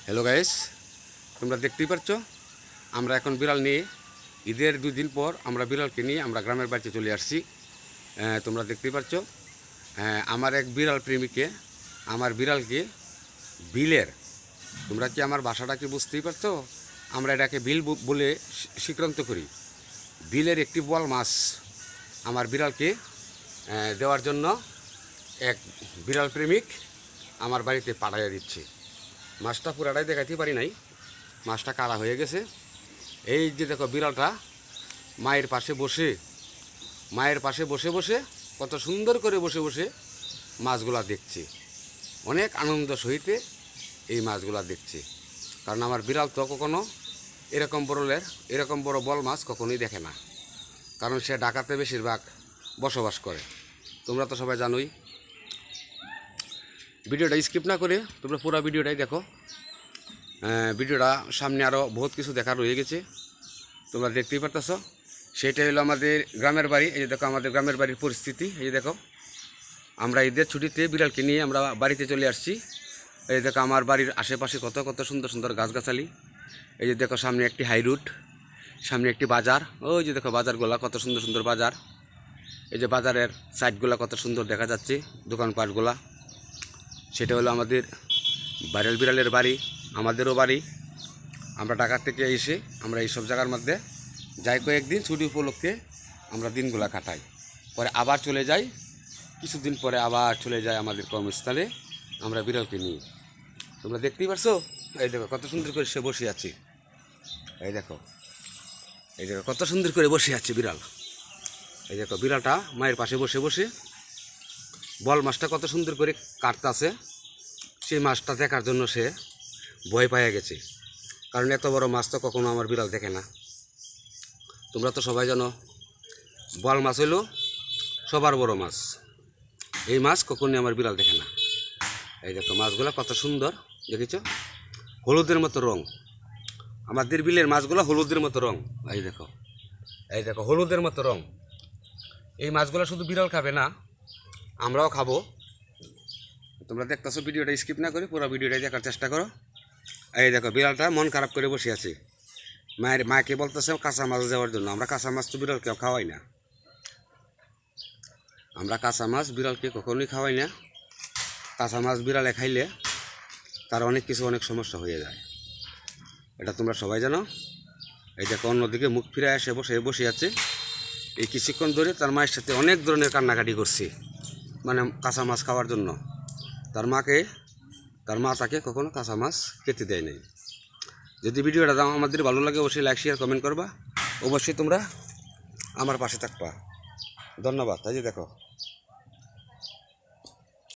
Hello guys, তোমরা দেখতেই পাচ্ছ আমরা এখন বিড়াল নিয়ে ঈদের 2 দিন পর আমরা বিড়ালকে নিয়ে আমরা গ্রামের বাড়িতে চলে আসছি। তোমরা দেখতেই পাচ্ছ আমার এক বিড়াল প্রেমিকে আমার বিড়ালকে বিলের, তোমরা কি আমার ভাষাটাকে বুঝতেই পারছো? আমরা এটাকে বিল বলে স্বীকৃত করি। বিলের একটি বোয়াল মাছ আমার বিড়ালকে দেওয়ার জন্য এক বিড়াল প্রেমিক আমার বাড়িতে পাঠাইয়া দিচ্ছে। মাছটা পুরাটাই দেখাতে পারি নাই, মাছটা কালা হয়ে গেছে। এই যে দেখো বিড়ালটা মায়ের পাশে বসে বসে কত সুন্দর করে বসে বসে মাছগুলা দেখছে, অনেক আনন্দ সহিতে এই মাছগুলা দেখছে। কারণ আমার বিড়াল তো কখনো এরকম বড় বল মাছ কখনোই দেখে না, কারণ সে ঢাকাতে বেশিরভাগ বসবাস করে। তোমরা তো সবাই জানোই। ভিডিওটা স্কিপ না করে তোমরা পুরো ভিডিওটাই দেখো। ভিডিওটা সামনে আরও বহুত কিছু দেখার রয়ে গেছে, তোমরা দেখতেই পারতেছ। সেটা হলো আমাদের গ্রামের বাড়ি। এই যে দেখো আমাদের গ্রামের বাড়ির পরিস্থিতি। এই যে দেখো আমরা ঈদের ছুটিতে বিড়ালকে নিয়ে আমরা বাড়িতে চলে আসছি। এই দেখো আমার বাড়ির আশেপাশে কত কত সুন্দর সুন্দর গাছগাছালি। এই যে দেখো সামনে একটি হাই রুট, সামনে একটি বাজার। ওই যে দেখো বাজারগুলা কত সুন্দর সুন্দর বাজার। এই যে বাজারের সাইডগুলা কত সুন্দর দেখা যাচ্ছে, দোকানপাটগুলা। সেটা হলো আমাদের ভাইরাল বিড়ালের বাড়ি, আমাদেরও বাড়ি। আমরা ঢাকা থেকে এসে আমরা এইসব জায়গার মধ্যে যাই, কয়েকদিন ছুটি উপলক্ষে আমরা দিনগুলা কাটাই, পরে আবার চলে যাই। কিছুদিন পরে আবার চলে যাই আমাদের কর্মস্থলে আমরা বিড়ালকে নিয়ে। তোমরা দেখতেই পারছো, এই দেখো কত সুন্দর করে সে বসে আছে। এই দেখো কত সুন্দর করে বসে আছে বিড়াল। এই দেখো বিড়ালটা মায়ের পাশে বসে বসে বল মাছটা কত সুন্দর করে কাটতেছে। সেই মাছটা দেখার জন্য সে ভয় পাইয়া গেছে, কারণ এত বড় মাছ তো কখনো আমার বিড়াল দেখে না। তোমরা তো সবাই জানো বল মাছ হইল সবার বড় মাছ, এই মাছ কখনই আমার বিড়াল দেখে না। এই দেখো মাছগুলো কত সুন্দর দেখেছ, হলুদের মতো রং। আমাদের বিলের মাছগুলো হলুদের মতো রং। এই দেখো হলুদের মতো রং। এই মাছগুলো শুধু বিড়াল খাবে না, আমরাও খাবো। তোমরা দেখতেছো, ভিডিওটা স্কিপ না করে পুরো ভিডিওটাই দেখার চেষ্টা করো। এই দেখো বিড়ালটা মন খারাপ করে বসে আছে, মাকে বলতেছে কাঁচা মাছ দেওয়ার জন্য। আমরা কাঁচা মাছ তো বিড়ালকে খাওয়াই না, আমরা কাঁচা মাছ বিড়ালকে কখনোই খাওয়াই না। কাঁচা মাছ বিড়ালে খাইলে তার অনেক সমস্যা হয়ে যায়, এটা তোমরা সবাই জানো। এই দেখো অন্যদিকে মুখ ফিরে এসে বসে আছে। এই কিছুক্ষণ ধরে তার মায়ের সাথে অনেক ধরনের কান্নাকাটি করছে, মানে কাঁচা মাছ খাওয়ার জন্য। তার মা তাকে কখনো কাঁচা মাছ খেতে দেয় নাই। যদি ভিডিওটা আমাদের ভালো লাগে অবশ্যই লাইক শেয়ার কমেন্ট করবা, অবশ্যই তোমরা আমার পাশে থাকবা। ধন্যবাদ। তাই যে দেখো